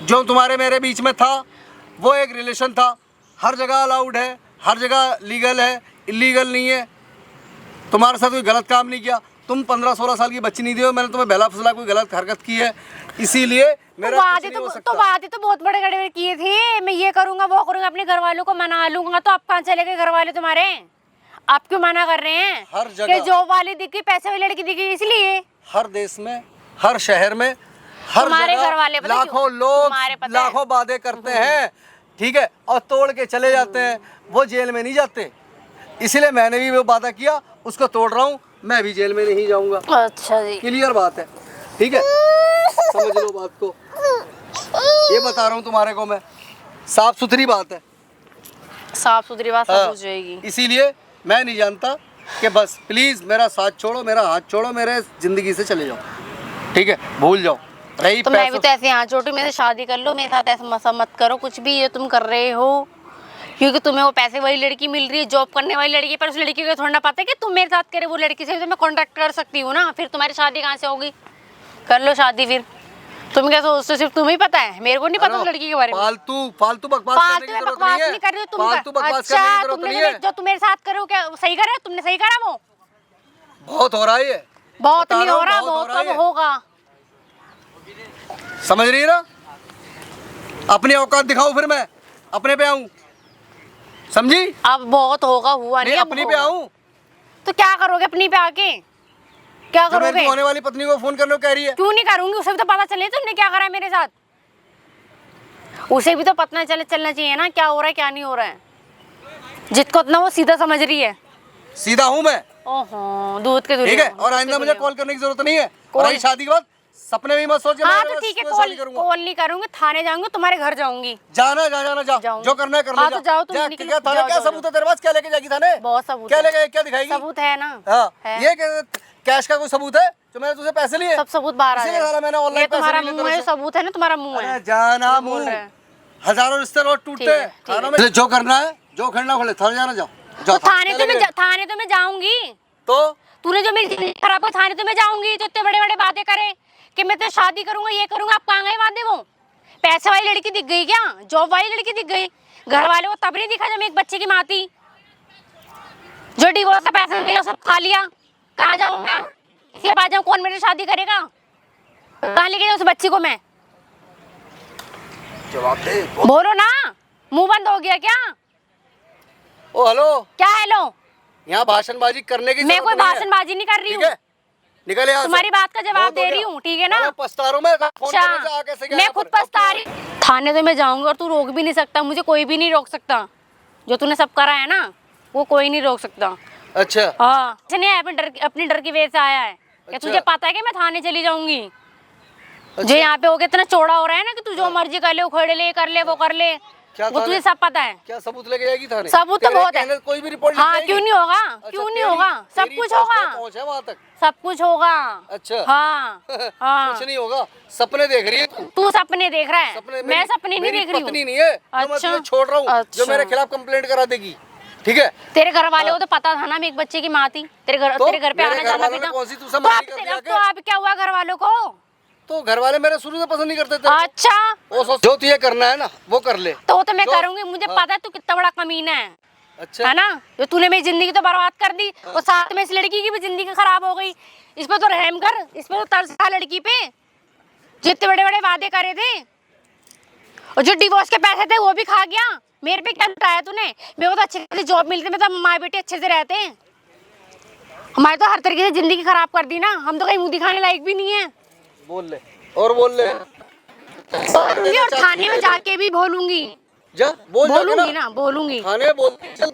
जो तुम्हारे मेरे बीच में था वो एक रिलेशन था, हर जगह अलाउड है, हर जगह लीगल है, इलीगल नहीं है। तुम्हारे साथ कोई गलत काम नहीं किया, तुम 15-16 साल की बच्ची नहीं दी हो, मैंने तुम्हें बहला फुसला कोई गलत हरकत की है, इसीलिए मेरा कुछ नहीं हो सकता। तो वादे तो बहुत बड़े बड़े किए थे, मैं ये करूंगा वो करूंगा, अपने घर वालों को मना लूंगा, तो अब कहाँ चले गए घर वाले तुम्हारे? आप क्यों मना कर रहे हैं? हर जगह। कि जॉब वाली दिखी, पैसे वाली लड़की दिखी, इसलिए। हर देश में, हर शहर में, हर तुम्हारे जगह घर वाले पता क्यों? लाखों लोग तुम्हारे पता है? लाखों वादे करते हैं, ठीक है, और तोड़ के चले जाते हैं, वो जेल में नहीं जाते। इसलिए मैंने भी वो वादा किया, उसको तोड़ रहा हूँ। मैं भी जेल में नहीं जाऊंगा। अच्छा जी। क्लियर बात है, ठीक है, समझ लो बात को। ये बता रहा हूँ तुम्हारे को मैं, साफ सुथरी बात है। साफ सुथरी बात सब हाँ, हो जाएगी। इसीलिए मैं नहीं जानता कि बस प्लीज मेरा साथ छोड़ो, मेरा हाथ छोड़ो, मेरे जिंदगी से चले जाओ, ठीक है, भूल जाओ। रही तो मैं भी पैसों तो ऐसे यहाँ छोटू, मेरे से शादी कर लो, मेरे साथ ऐसा मसा मत करो कुछ भी ये तुम कर रहे हो, क्योंकि तुम्हें वो पैसे वाली लड़की मिल रही है, जॉब करने वाली लड़की, पर उस लड़की को थोड़ा ना पता है कि तुम मेरे साथ करे वो लड़की से भी तो मैं कॉन्टेक्ट कर सकती हूँ ना, फिर तुम्हारी शादी कहाँ से होगी? कर लो शादी फिर। तुम क्या सोचते हो सिर्फ तुम्हें ही पता है, मेरे को नहीं पता उस लड़की के बारे में। फालतू बकवास करने की फालतू में जरूरत बकवास नहीं नहीं कर रही है। हो तुम। फालतू बकवास करने की अच्छा, जरूरत तुमने नहीं है। जो तुम मेरे साथ करो क्या सही करा? तुमने सही करा? वो बहुत हो रहा है ये, बहुत बता नहीं रहा हो हूँ, रहा, बहुत बहुत हो रहा कब है। होगा। समझ रही है ना? अपनी औकात दिखाऊं फिर मैं अपने पे आऊं, समझी? अब बहुत होगा, हुआ नहीं नहीं अब अपनी पे होगा। आऊं तो क्या करोगे अपनी पे आके? क्या जो मेरी करोगे? होने वाली पत्नी को फोन करने को कह रही है। क्यों नहीं करूंगी? उसे भी तो पता चले तुमने क्या करा है मेरे साथ, उसे भी तो पता चलना चाहिए ना क्या हो रहा है क्या नहीं हो रहा है। जिसको इतना वो सीधा समझ रही है। सीधा हूं मैं, ओहो, दूध के धुले ठीक है, हो, और दूध आइंदा के मुझे धुले हो। कॉल करने की जरूरत नहीं है। कॉल- और रही शादी के बाद सपने में मत सोच के हाँ मैं तो बस ठीक है, उससे शादी कॉल करूंगा। कॉल नहीं करूंगी, थाने जाऊंगी, तुम्हारे घर जाऊंगी। जाना जा जाऊंगी। जो करना है कर ले। हाँ तो जाओ तुम, जा, निकलो, क्या थाने, जाओ, क्या जाओ, सबूत है तेरे पास? क्या लेके जाएगी थाने? बहुत सबूत क्या है। लेके, क्या दिखाएगी? सबूत है ना? हाँ, है। ये कैश का कोई सबूत है जो मैंने तुझसे पैसे लिए? सब सबूत बाहर आ इसीलिए गए। साला मैंने ये ऑनलाइन पैसे तुम्हारा नहीं लिए मुंह है, तेरे से। सबूत है ना, तुम्हारा मुंह है। अरे जाना बोल मुंह, रहा है। हजारों रिश्ते रोज टूटते हैं ठीक है, थानों में। जो करना है, जो खेलना खोले, थाने जाना, जाओ तो थाने थाने तो मैं जाऊंगी। तो तूने जो मेरी जिंदगी खराब हो, थाने तो मैं जाऊंगी। तो इतने बड़े बड़े बातें करे कि मैं तो शादी करूंगा, ये करूंगा, आप कहाँ गए वादे? वो पैसे वाली लड़की दिख गई क्या? जॉब वाली लड़की दिख गई? घर वाले को तब नहीं दिखा जब मैं एक बच्चे की माँ थी। जो डिवोर्स का पैसा मिला सब खा लिया। कहाँ जाऊंगा? इसके बाद जाऊँ, कौन मेरी शादी करेगा? कहाँ लेके जाऊँ उस बच्ची को मैं? जवाब दे। बोलो ना, मुंह बंद हो गया क्या? ओ हेलो, क्या हेलो? यहाँ भाषणबाजी करने की मैं जरूरत कोई नहीं है, भाषणबाजी नहीं कर रही ठीक हूँ। है? निकल यहाँ से। तुम्हारी बात का जवाब बहुत हो दे रही गया। हूँ, ठीक है ना? अरे पछता रहा हूँ मैं, फोन करने से अच्छा, आके से गया मैं यहाँ खुद पर। पछता रही। थाने तो मैं जाऊंगी और तू रोक भी नहीं सकता मुझे, कोई भी नहीं रोक सकता। जो तूने सब करा है ना वो कोई नहीं रोक सकता। अच्छा, हाँ, इसने अपनी डर की वजह से आया है कि अच्छा। तुझे पता है कि मैं थाने चली जाऊंगी। जो अच्छा। यहाँ पे हो गया इतना चौड़ा हो रहा है ना कि तू जो मर्जी कर ले, उखड़ ले, कर ले, वो कर ले, क्या वो थाने? तुझे सब पता है। क्या सबूत लेके जाएगी थाने? सबूत तो तेरे बहुत है। कहने से कोई भी रिपोर्ट हाँ, क्यों नहीं होगा? क्यों नहीं होगा? सब कुछ होगा, पहुंच है वहाँ तक। सब कुछ होगा। अच्छा। हाँ हाँ, कुछ नहीं होगा, सपने देख रही है तू। तू सपने देख रहा है, सपने मैं सपने नहीं देख रही हूँ। पत्नी नहीं है जो मैं अच्छा। तुझे छोड़ रहा हूँ, जो अच्छा। मेरे खिलाफ कंप्लेंट करा देगी, ठीक है? तेरे घर वाले को तो पता था ना मैं एक बच्चे की माँ थी। तेरे घर तो पे मेरे आना घर जाना वालों भी ने था। कौन सी तुझसे तो मना अब कर दिया तो क्या? अब क्या हुआ घर वालों को? तो घर वाले मेरे शुरू से पसंद नहीं करते थे। अच्छा, वो सोच जो तुझे करना है ना वो कर ले। तो वो तो मैं जो- करूंगी, मुझे हाँ। पता है तू कितना बड़ा कमीना है अच्छा, है ना? जो तूने मेरी जिंदगी तो बर्बाद कर दी और साथ में इस लड़की की भी जिंदगी खराब हो गई। इस पे तो रहम कर, इस पे तो तरस खा लड़की पे, जितने बड़े बड़े वादे करे थे और जो डिवोर्स के पैसे थे वो भी खा गया। मेरे पे क्या लुटाया तूने? मेरे को तो अच्छे से जॉब मिलती, मैं तो माँ बेटे अच्छे से रहते हैं। हमारी तो हर तरीके से जिंदगी खराब कर दी ना, हम तो कहीं मुंह दिखाने लायक भी नहीं है। बोल ले और बोल ले। बोलूंगी और थाने में जाके भी बोलूंगी, जा बोल जाके बोलूंगी ना, बोलूंगी। थाने में बोल चल।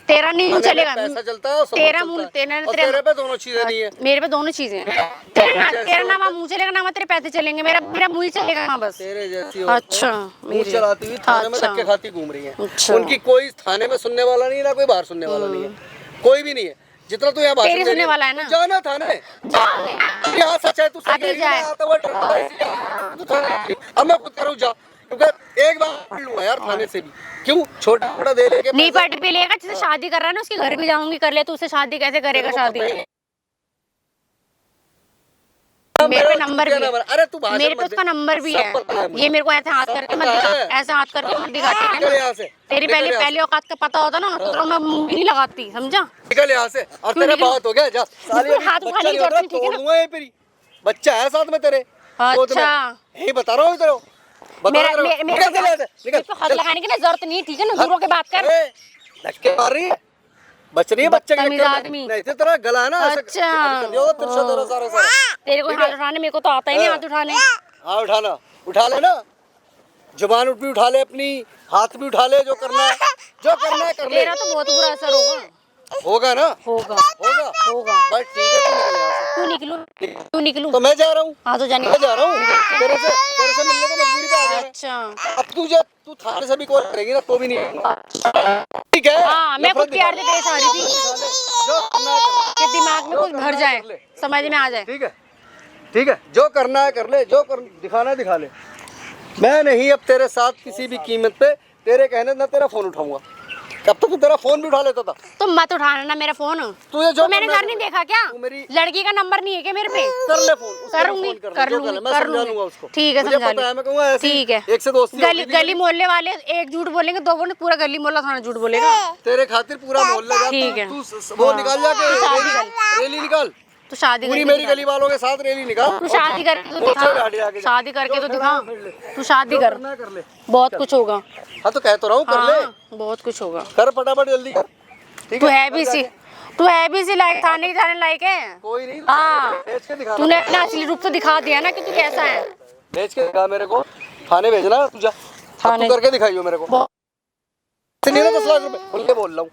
तेरा नहीं मुंह थाने में चलेगा, पैसा चलता है और सब तेरा कुछ मुंह, चलता है। तेरा और तेरे पे दोनों चीजें नहीं है। मेरे पे दोनों चीजें हैं। तेरा ना वहाँ मुंह चलेगा ना वहाँ तेरे पैसे चलेंगे, मेरा मुंह ही चलेगा वहाँ बस। तेरे जैसी अच्छा, मुंह मेरी चलाती हुई थाने में अच्छा। धक्के खाती घूम रही है। अच्छा। उनकी कोई थाने में सुनने वाला नहीं है, ना कोई बाहर सुनने वाला नहीं है, कोई भी नहीं है। जितना तू यहाँ भाषण तेरी दे रही सुनने वाला है ना? तू जाना थाने। यहाँ सच है, तू सही अभी कह रही है, जाए। मैं आता हुआ डरता है इसलिए। तू थाने- अब मैं खुद करूँ जा, क्योंकि एक बार पढ़ लूंगा यार थाने से भी। क्यों छोटा छोटा दे लेके नहीं पैसा- पट भी लेगा, जिससे शादी कर रहा है ना उसके घर भी जाऊंगी, कर ले तो उससे शादी कैसे करेगा? शादी मेरे पे नंबर भी है, अरे तू भाषण मेरे पे मत दे। उसका नंबर भी सब है। पता है मुझे। ये मेरे को ऐसे हाथ करके मत दिखा, ऐसे हाथ करके मत दिखाती है निकल ना। यहाँ से, तेरी निकल यहाँ पहले औकात का पता होता ना तो मैं मुंह भी नहीं लगाती, समझा? से, निकल यहाँ से। और क्यों तेरा निकलूं? बहुत हो गया, जा साली बिल्कुल अभी हाथ बच्चा उठाने की नहीं हो रहा, जरूरत नहीं, ठीक है तोड़ ना? दूंगा ये फिर। बच्चा है साथ में तेरे गोद में। अच्छा। यही बता रहा हूँ तेरे को। बता मेरा रहा हूँ। मेरे निकल चल यहाँ से, निकल को हाथ लगाने की ना जरूरत नहीं है, ठीक है ना? दूरों के बात कर। अरे, धक्के मार रही है, बच रही है बच्चे के बदतमीज चक्कर में। आदमी। नहीं तो तेरा गला है ना ऐसे- अच्छा। निकल जाओ, तिरछा तेरा सारा सारा। तेरे को हाथ उठाने, मेरे को तो आता ही नहीं हाथ उठाने। हाँ उठाना, उठा ले ना, जुबान भी उठा ले अपनी, हाथ भी उठा ले, जो करना है कर ले। तेरा तो बहुत बुरा असर होगा। होगा ना, होगा। होगा। होगा। बस ठीक है, तू निकल यहाँ से। क्यों निकलूं? क्यों निकलूं? तो मैं जा रहा हूँ, हाँ तो जाने मैं जा रहा हूँ, तेरे से मिलने को मजबूरी पे आ गया मैं। अच्छा अब तू थाने से भी कॉल करेगी ना तो भी नहीं आऊंगा। ठीक है, हाँ, मैं नफरत खुद प्यार दिखा से पेश आ रही थी जो करना है कर ले। कि दिमाग में कुछ भर जाए, कर ले। समझ में आ जाए। ठीक है, ठीक है, जो करना है कर ले, जो दिखाना है दिखा ले। मैं नहीं अब तेरे साथ किसी भी कीमत पे तेरे कहने ना तेरा फोन उठाऊंगा। कब तक तू तेरा फोन भी उठा लेता था? तो मत उठाना ना मेरा फोन। तुझे जो तो मैंने करना है घर नहीं कर ले। देखा क्या? तू मेरी लड़की का नंबर नहीं है क्या मेरे पे? कर ले फोन, उसको करूंगी, फोन कर जो लूंगी, मैं कर समझा लूंगी। लूंगा उसको। ठीक है, मुझे समझा पता है, मैं कहूंगा ऐसे ही, ठीक है। एक से दोस्ती गली होती थी गली मोहल्ले वाले एक झूठ बोलेंगे, दो बोलेंगे, पूरा गली मोहल्ला थाना झूठ बोलेगा। तेरे खातिर पूरा मोहल्ला जाता। ठीक है। तू वो निकाल जाके शादी रैली निकाल, तो शादी पूरी करके मेरी दिखा। गली वालों के साथ रैली निकाल। तू शादी करके तो बहुत सारे गाड़ी दिखा, आगे जा। शादी करके तो दिखा। तू शादी जो कर, करना है कर ले। बहुत कुछ होगा। हाँ तो कह तो रहा हूँ कर ले, हाँ, बहुत कुछ होगा। कर फटाफट जल्दी कर। ठीक तू है कर भी सी, जाके। तू है भी सी लायक, थाने जाने लायक है। कोई नहीं, हाँ, भेज के दिखा, तूने अपना असली रूप तो दिखा दिया ना कि तू कैसा है। भेज के दिखा मेरे को। थाने भेजना है तुझा, थाने तू करके दिखाइयो मेरे को। बहुत- नहीं ना 10 लाख रुपए खुल के बोल रहा हूँ,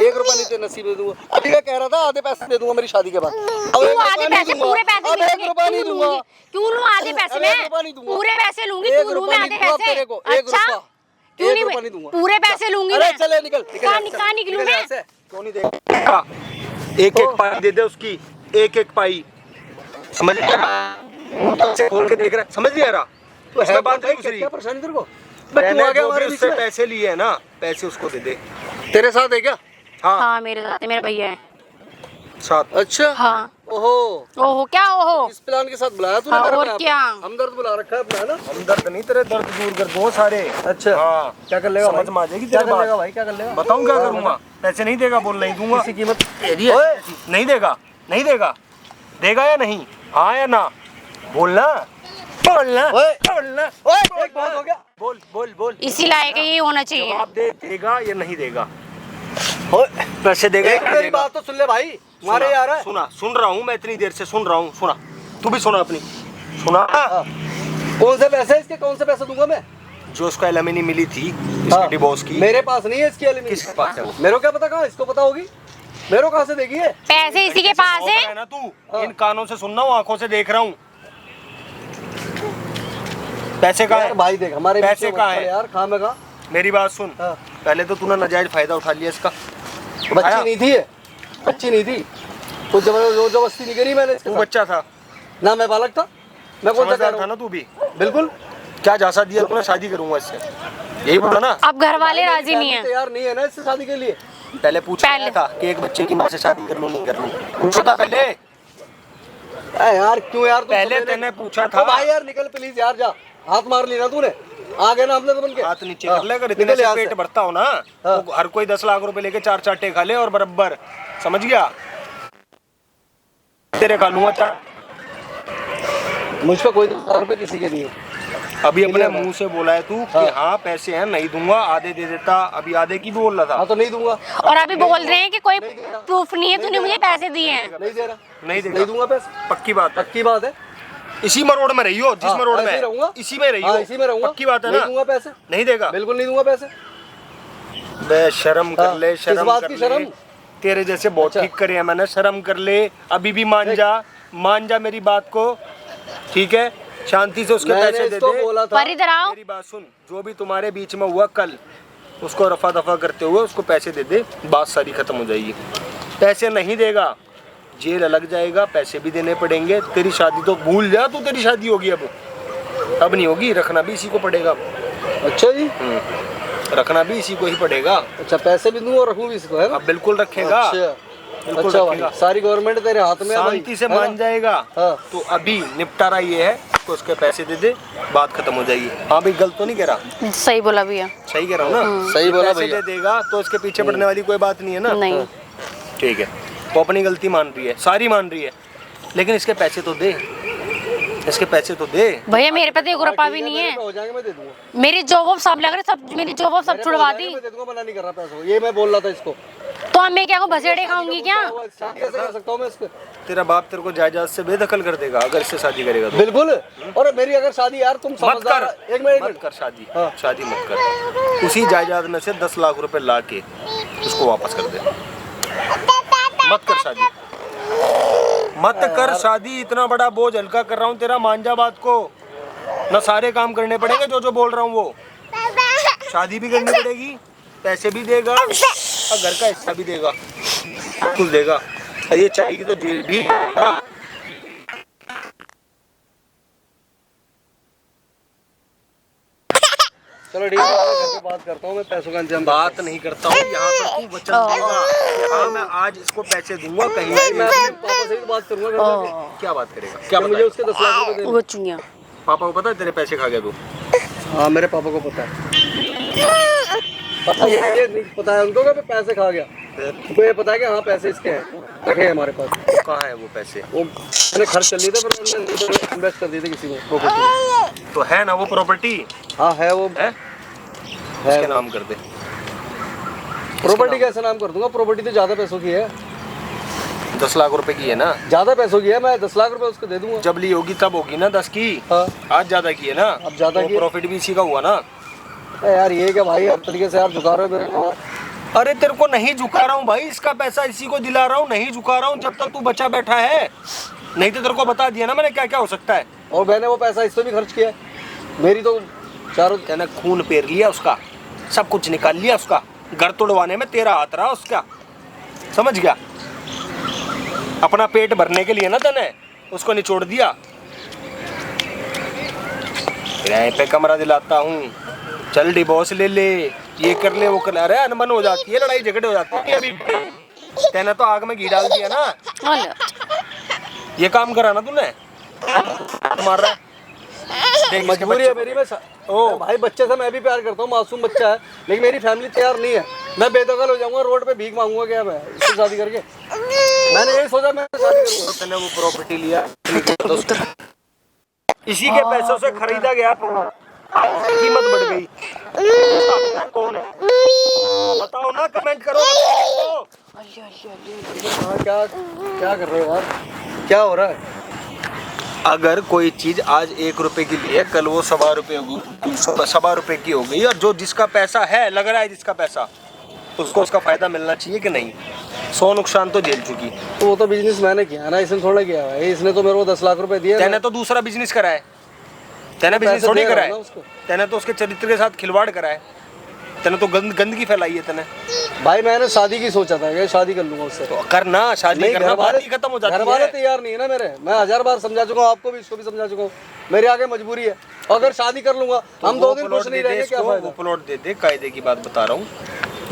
1 रुपया नहीं तेरे नसीब में दूंगा। अभी मैं कह रहा था आधे पैसे दे दूंगा मेरी शादी के बाद। अब क्यों 1 रुपया आधे नहीं पैसे? दूंगा। पूरे पैसे अब नहीं 1 रुपया नहीं दूंगा। क्यों लूं आधे पैसे? अब मैं 1 रुपया नहीं दूंगा। पूरे पैसे लूंगी, 1 क्यों लूं रुपया मैं नहीं आधे दूंगा पैसे? तेरे को, 1 अच्छा, रुपया, क्यों 1 रुपया नहीं? नहीं दूंगा। पूरे पैसे लूंगी अरे मैं। चले निकल, कहाँ निकलूं मैं? क्यों नहीं देगा? एक एक पाई दे दे उसकी, एक एक पाई, समझ से खोल के देख रहा है, समझ नहीं आ रहा? तो इसमें है बात भाई, दूसरी, क्या परेशानी तेरे को? बस तू मैंने आ गया जो हमारे भी बीच उससे में। पैसे लिए है ना, पैसे उसको दे दे। तेरे साथ है क्या? हाँ, हाँ मेरे साथ है, मेरा भैया है। साथ। अच्छा, हाँ। ओहो, ओहो क्या ओहो? इस प्लान के साथ बुलाया तूने हाँ, मेरे को और यहाँ पे? क्या? हमदर्द बुला रखा है अपना, है ना? हम दर्द नहीं, तेरे दर्द दूर कर दो सारे। अच्छा, हाँ, क्या कर लेगा समझ भाई? में आ जाएगी क्या तेरे कर लेगा बात। भाई, क्या कर लेगा? बताऊं क्या करूंगा? पैसे नहीं देगा, बोल नहीं दूंगा। किसी कीमत ओए, नहीं देगा, नहीं देगा, देगा या नहीं? हाँ या ना? बोलना, बोलना, ओए, बोलना, ओए, एक बात हो गया। बोल बोल बोल। इसी लायक ये होना चाहिए। जवाब देगा या नहीं देगा? ओए, पैसे देगा एक या नहीं मेरी देगा? बात तो सुन ले भाई, मारे सुना, यार है। सुना, सुन रहा हूँ मैं, इतनी देर से सुन रहा हूँ। सुना, तू भी सुना अपनी, सुना। हाँ। कौन से पैसे इसके, कौन से पैसे दूंगा मैं? जो उसको एलिमनी मिली थी इसके हाँ। डिवोर्स की, मेरे पास नहीं है इसकी एलिमेंट। किसके पास है वो? मेरे को क्या पता, कहाँ इसको पता होगी, मेरे को कहाँ से देगी है? पैसे इसी के पास है है। ना तू। हाँ। इन कानों से सुनना हूँ, आंखों से देख रहा हूँ। पैसे कहाँ यार है? भाई देख, हमारे पैसे बीच में कहाँ मत है? पड़ यार, खा में खा। मेरी बात सुन, हाँ। पहले तो तूने नाजायज फायदा उठा लिया इसका। बच्ची आया? नहीं थी ये, बच्ची नहीं थी, कुछ जबरदस्ती नहीं करी मैंने इसके तू साथ। बच्चा था, ना मैं बालक था, मैं कौन सा कह समझदार रहा था हूँ? ना तू भी। बिल्कुल। क्या झांसा दिया तूने, शादी करूंगा इससे, यही बोला ना? अब घर वाले राजी नहीं है। तैयार नहीं है ना इससे शादी के लिए। पहले पूछ पहले। था कि एक बच्चे की माँ से शादी कर लूं नहीं कर लूं, पूछा था पहले? अरे यार क्यों यार, तुम पहले समझ नहीं- तूने पूछा था। ओ भाई यार निकल प्लीज यार, जा, हाथ मार ली ना तूने, आ गए ना हमने तो बन के। हाथ नीचे हाँ, कर ले, अगर इतने निकल से यहाँ पेट से। भरता हो ना हाँ। तो हर कोई 10 लाख रुपए लेके 4 चाटे खा ले और बराबर, समझ गया? तेरे खा लूंगा चाट। मुझ पे कोई 10 रुपए किसी के नहीं है। अभी अपने क्लियर है। मुंह से बोला है तू कि हाँ। हाँ पैसे हैं, नहीं दूंगा, आधे दे देता। अभी आधे की भी बोल रहा हाँ था, तो नहीं दूंगा, और अभी बोल रहे हैं कि कोई प्रूफ नहीं है, तूने मुझे पैसे दिए हैं। नहीं दे रहा, नहीं देगा। नहीं दूंगा पैसे, पक्की बात है। पक्की बात है। इसी मरोड़ में रही हो, जिस हाँ, मरोड़ ऐसे में ही है, रहूंगा। इसी में रही हाँ, हो, इसी में रहूंगा। पक्की बात है नहीं ना? दूंगा पैसे, नहीं देगा, बिल्कुल नहीं दूंगा पैसे। बे शर्म कर हाँ, ले, किस शर्म बात कर की ले। शर्म? तेरे जैसे बहुत अच्छा। ठीक करे हैं मैंने, शर्म कर ले। अभी भी मान जा मेरी बात को, ठीक है? शांति से उसके मैंने पैसे दे इसको दे। बोला था, पर इधर आओ। मेरी बात सुन, जो भी तुम्हारे बीच में हुआ कल, उसको रफा दफा करते हुए उसको पैसे दे दे, बात सारी खत्म हो जाएगी। पैसे नहीं देगा, जेल लग जाएगा, पैसे भी देने पड़ेंगे। तेरी शादी तो भूल जा तू, तेरी शादी होगी अब नहीं होगी, रखना भी इसी को पड़ेगा। अच्छा जी, रखना भी इसी को ही पड़ेगा। अच्छा पैसे भी दूं और रखूं भी इसको, है ना? अब बिल्कुल रखेगा, अच्छा बिल्कुल अच्छा रखेगा। भाई, सारी गवर्नमेंट तेरे हाथ में है भाई, शांति से है ना? मान जाएगा। हाँ। तो अभी निपटारा ये है तो उसके पैसे दे दे, बात खत्म हो जाएगी। हाँ भाई, गलत तो नहीं कह रहा, सही बोला भैया। सही कह रहा हूँ ना? सही बोला पैसे भैया। दे देगा तो उसके पीछे पड़ने वाली कोई बात नहीं है ना? नहीं, ठीक है, वो अपनी गलती मान रही है, सारी मान रही है, लेकिन इसके पैसे तो दे, इसके पैसे तो दे। भैया मेरे पे तो एक रुपया भी ठीक नहीं मेरे है। पे हो जाएंगे, मैं दे दूंगा। मेरी जॉब सब लग रहे, सब मेरी जॉब सब मेरे पे हो छुड़वा जाएंगे, दी। मैं दे दूंगा, मना नहीं कर रहा पैसों, ये मैं बोल रहा था इसको। तो अब मैं क्या भसेड़े खाऊंगी क्या? शादी कैसे कर सकता हूँ मैं इसको? तेरा बाप तेरे को जायदाद से बेदखल कर देगा अगर इससे शादी करेगा तो। बिल्कुल। और मेरी अगर शादी यार, तुम मत समझदार, कर, एक मिनट मत कर शादी, हाँ। शादी मत कर। उसी जायदाद में से 10 लाख रुपए ला के उसको वापस कर दे, मत कर शादी। मत कर शादी, इतना बड़ा बोझ हल्का कर रहा हूँ तेरा, मान जा बात को। ना सारे काम करने पड़ेंगे जो जो बोल रहा हूँ वो, शादी भी करनी पड़ेगी, पैसे भी देगा और घर का हिस्सा भी देगा, कुछ देगा। ये चाहिए तो जेल भी। चलो ठीक है, मैं घर पे बात करता हूँ, मैं पैसों का इंतजाम बात नहीं करता हूँ, यहाँ पर तू वचन देगा। हाँ मैं आज इसको पैसे दूंगा कहीं से। मैं अपने पापा से भी बात करूंगा घर पे। क्या बात करेगा? क्या मुझे उसके 10 लाख रुपए वो चुनिया पापा को पता है तेरे पैसे खा गया तू? हाँ मेरे पापा को पता है। ये नहीं पता है उनको कि पैसे खा गया, उनको ये पता है कि हाँ पैसे इसके हैं, रखे हैं हमारे पास। कहाँ है वो पैसे? वो मैंने खर्च कर लिए थे, पर मैंने इन्वेस्ट कर दिए थे किसी में प्रॉपर्टी। तो है ना वो प्रॉपर्टी? हाँ है वो है, उसके नाम कर दे। प्रॉपर्टी कैसे नाम कर दूंगा? प्रॉपर्टी तो ज्यादा पैसों की है, 10 लाख रुपए की है ना? ज्यादा पैसों की है, मैं 10 लाख रुपए उसको दे दूंगा। जब ली होगी तब होगी ना 10 की। हाँ आज ज्यादा की है ना? अब ज्यादा की है। प्रॉफिट भी इसी का हुआ ना? यार ये क्या भाई, हर तरीके से आप झुका रहे हो मेरे को। अरे तेरे को नहीं झुका रहा हूँ भाई, इसका पैसा इसी को दिला रहा हूँ, नहीं झुका रहा हूँ जब तक तू बचा बैठा है। नहीं तो तेरे को बता दिया ना मैंने क्या क्या हो सकता है। और मैंने वो पैसा इस पे भी खर्च किया, मेरी तो चारों तेने खून पेर लिया उसका, सब कुछ निकाल लिया उसका, घर तोड़वाने में तेरा हाथ रहा उसका, समझ गया? अपना पेट भरने के लिए ना तने उसको निचोड़ दिया। किराए पे कमरा दिलाता हूँ, चल डिवोर्स ले ले, ये कर ले वो कर ले। अरे अनबन हो जाती है, लड़ाई झगड़े हो जाती है। अभी तेने तो आग में घी डाल दिया ना, ये काम करा ना तूने, मार रहा है। मजबूरी है मेरी। मैं ओ भाई बच्चे से मैं भी प्यार करता हूँ, मासूम बच्चा है, लेकिन मेरी फैमिली तैयार नहीं है। मैं बेदखल हो जाऊंगा, रोड पे भीख मांगूंगा क्या मैं इससे शादी करके? मैंने यही सोचा मैं शादी करूंगा। तूने वो प्रॉपर्टी लिया, इसी के पैसों से खरीदा गया, कीमत बढ़ गई। कौन है बताओ ना, कमेंट करो। हाँ क्या क्या कर रहे हो यार, क्या हो रहा है? अगर कोई चीज आज 1 रुपए की लिए, कल वो 1.25 रुपए होगी, 1.25 रुपए की हो गई। और जो जिसका पैसा है, लग रहा है जिसका पैसा, उसको उसका फायदा मिलना चाहिए कि नहीं? 100 नुकसान तो झेल चुकी। तो वो तो बिजनेस मैंने किया ना, इसने थोड़ा किया है। इसने तो मेरे को 10 लाख रुपए दिए। तेने तो दूसरा बिजनेस करा है, तेने बिजनेस थोड़ी करा है, तेने तो उसके चरित्र के साथ खिलवाड़ करा है, तेने तो गंदगी फैलाई है तेने। भाई मैंने शादी की सोचा था कि शादी कर लूंगा उससे। तो करना, शादी करना, बात ही खत्म हो जाती है। घर वाले तैयार नहीं है ना मेरे, मैं 1000 बार समझा चुका हूँ, आपको भी, इसको भी समझा चुका हूँ, मेरे आगे मजबूरी है। अगर शादी कर लूंगा हम 2 दिन खुश नहीं रहेंगे, क्या फायदा? वो प्लॉट दे दे, कायदे की बात बता रहा हूँ।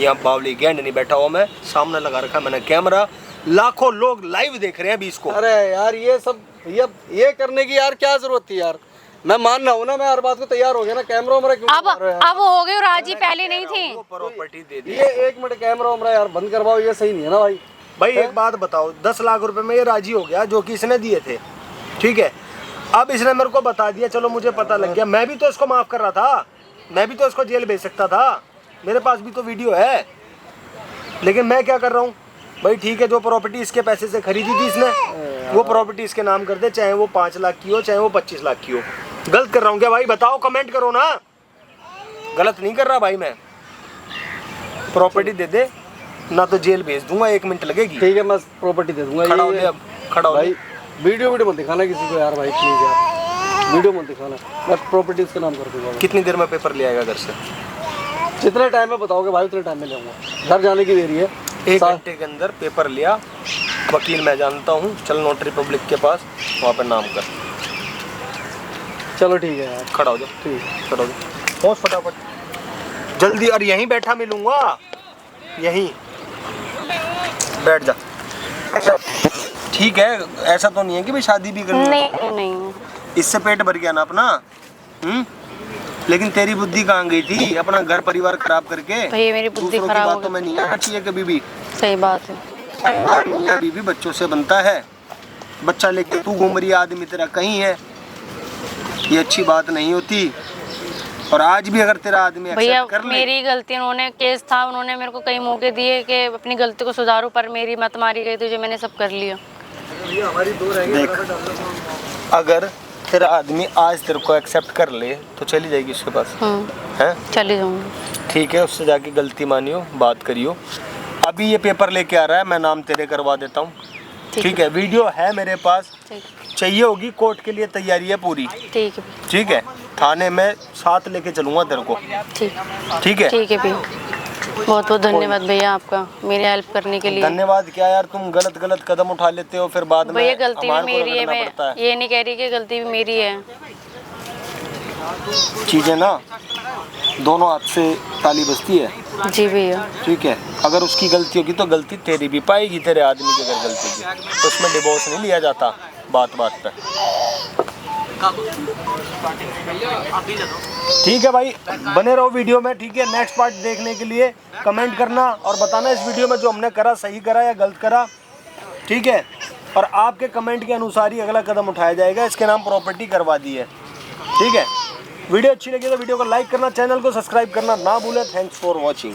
यहाँ बावली गैंड नहीं बैठा हुआ, मैं सामने लगा रखा मैंने कैमरा, लाखों लोग लाइव देख रहे हैं अभी इसको। अरे यार ये सब ये करने की यार क्या जरूरत थी यार? मैं मान रहा हूँ ना, मैं हर बात को तैयार हो गया ना। कैमरा उमरा क्यों अब हो गई, राजी पहले नहीं थी। वो प्रॉपर्टी दे दी। ये 1 मिनट कैमरा उमरा यार बंद करवाओ, ये सही नहीं है ना भाई। भाई एक बात बताओ, 10 लाख रुपए में ये राजी हो गया जो कि इसने दिए थे, ठीक है? अब इसने मेरे को बता दिया, चलो मुझे पता लग गया, मैं भी तो इसको माफ कर रहा था, मैं भी तो इसको जेल भेज सकता था, मेरे पास भी तो वीडियो है। लेकिन मैं क्या कर रहा हूँ भाई, ठीक है, जो प्रॉपर्टी इसके पैसे से खरीदी थी इसने, वो प्रॉपर्टी इसके नाम कर दे, चाहे वो 5 लाख की हो, चाहे वो 25 लाख की हो। गलत कर रहा हूँ क्या भाई? बताओ, कमेंट करो ना। गलत नहीं कर रहा भाई मैं। प्रॉपर्टी दे दे, ना तो जेल भेज दूंगा, 1 मिनट लगेगी। ठीक है मैं प्रॉपर्टी दे दूंगा। खड़ा हो ले, अब खड़ा हो भाई। वीडियो मत दिखाना किसी को यार भाई, प्लीज यार वीडियो मत दिखाना, मैं प्रॉपर्टी उसके नाम कर दूंगा। कितनी देर में पेपर ले आएगा घर से? जितने टाइम में बताओगे भाई उतने टाइम में ले आऊंगा। घर जाने की देरी है, 1 घंटे के अंदर पेपर लिया, वकील मैं जानता हूँ, चल नोटरी पब्लिक के पास, वहाँ पे नाम कर। चलो ठीक है यार, खड़ा हो जाओ, ठीक खड़ा हो जाओ, पहुँच फटाफट जल्दी। और यहीं बैठा मिलूंगा, यहीं बैठ जा। ठीक है, ऐसा तो नहीं है कि भाई शादी भी करनी है। नहीं नहीं, इससे पेट भर गया ना अपना। लेकिन तेरी बुद्धि कहाँ गई थी, अपना घर परिवार खराब करके? भैया मेरी बुद्धि दूसरों की खराब हो बातों में नहीं आना चाहिए कभी भी। सही बात है। अभी भी बच्चों से बनता है, बच्चा लेके तू घूम रही है, आदमी तेरा कहीं है, ये अच्छी बात नहीं होती। और आज भी अगर तेरा आदमी भैया एक्सेप्ट कर ले, मेरी गलती, उन्होंने केस था, उन्होंने मेरे को कई मौके दिए कि अपनी गलती को सुधारूं, पर मेरी मत मारी गई, तो जो मैंने सब कर लिया। देख, अगर तेरा आदमी आज तेरे को एक्सेप्ट कर ले तो चली जाएगी उसके पास, हैं? चली जाऊंगी। ठीक है, उससे जाके गलती मानियो, बात करियो। अभी ये पेपर लेके आ रहा है, मैं नाम तेरे करवा देता हूँ, ठीक है, वीडियो है मेरे पास, ठीक चाहिए होगी, कोर्ट के लिए तैयारी है पूरी। ठीक है ठीक है, थाने में साथ लेके चलूंगा तेरे को। ठीक ठीक है, ठीक है भैया, बहुत बहुत धन्यवाद भैया आपका मेरी हेल्प करने के लिए। धन्यवाद क्या यार, तुम गलत गलत कदम उठा लेते हो फिर बाद में भैया गलती भी हमारे को मेरी है, रगड़ना पड़ता मैं ये नहीं कह रही कि गलती भी मेरी है। चीजें ना दोनों हाथ से ताली बजती है। जी भैया। ठीक है, अगर उसकी गलती होगी तो गलती तेरी भी पाएगी, तेरे आदमी की अगर गलती की तो उसमें डिवोर्स नहीं लिया जाता बात बात पे। ठीक है भाई, बने रहो वीडियो में। ठीक है, नेक्स्ट पार्ट देखने के लिए कमेंट करना और बताना इस वीडियो में जो हमने करा सही करा या गलत करा। ठीक है, और आपके कमेंट के अनुसार ही अगला कदम उठाया जाएगा। इसके नाम प्रॉपर्टी करवा दी है। ठीक है, वीडियो अच्छी लगी तो वीडियो को लाइक करना, चैनल को सब्सक्राइब करना ना भूलें। Thanks for watching.